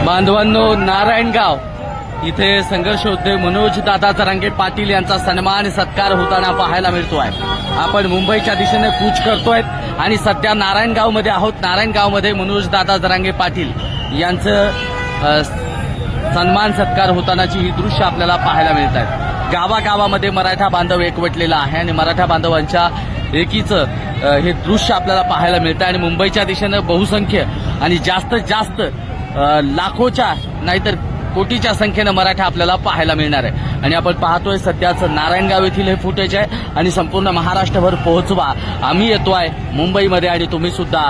बांधवांनो, नारायणगाव इथे संघर्ष उद्योग मनोज दादा जरांगे पाटील यांचा सन्मान सत्कार होताना पाहायला मिळतोय। आपण मुंबईच्या दिशेने कूच करतोय आणि सध्या नारायणगावमध्ये आहोत। नारायणगावमध्ये मनोज दादा जरांगे पाटील यांचं सन्मान सत्कार होतानाची ही दृश्य आपल्याला पाहायला मिळत आहेत। गावागावामध्ये मराठा बांधव एकवटलेला आहे आणि मराठा बांधवांच्या एकीचं हे दृश्य आपल्याला पाहायला मिळतं आणि मुंबईच्या दिशेने बहुसंख्य आणि जास्तीत जास्त लाखोच्या नाहीतर कोटीच्या संख्येनं मराठा आपल्याला पाहायला मिळणार आहे। आणि आपण पाहतोय सध्याच नारायणगाव येथील हे फुटेज आहे आणि संपूर्ण महाराष्ट्रभर पोहोचवा। आम्ही येतोय मुंबईमध्ये आणि तुम्ही सुद्धा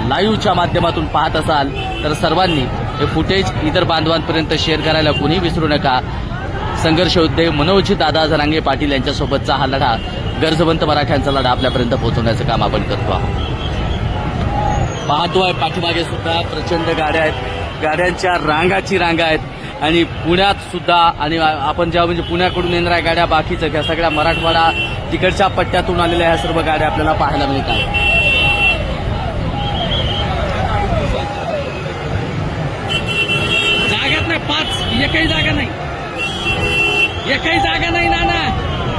लाईव्हच्या माध्यमातून पाहत असाल तर सर्वांनी हे फुटेज इतर बांधवांपर्यंत शेअर करायला कुणी विसरू नका। संघर्ष उद्योग मनोज दादा जरांगे पाटील यांच्यासोबतचा हा लढा, गरजवंत मराठ्यांचा लढा आपल्यापर्यंत पोहोचवण्याचं काम आपण करतो आहोत। पाहतोय पाठीमागे सुद्धा प्रचंड गाड्या आहेत, गाड्यांच्या रांगाची रांगा आहेत आणि पुण्यात सुद्धा आणि आपण जेव्हा म्हणजे पुण्याकडून येणाऱ्या गाड्या बाकीचं त्या सगळ्या मराठवाडा तिकडच्या पट्ट्यातून आलेल्या ह्या सर्व गाड्या आपल्याला पाहायला मिळतात। जागाच नाही, 5 एकही जागा नाही, एकही जागा नाही नाना।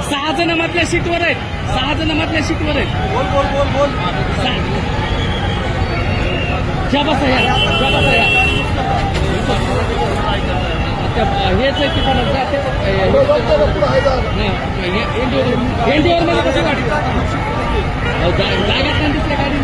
6 जण मधल्या सीटवर आहेत, 6 जण मधल्या सीटवर आहेत। बोल बोल बोल बोल हेच आहे की एनडीओर मध्ये कसं गाडी जागात नाही दुसऱ्या गाडी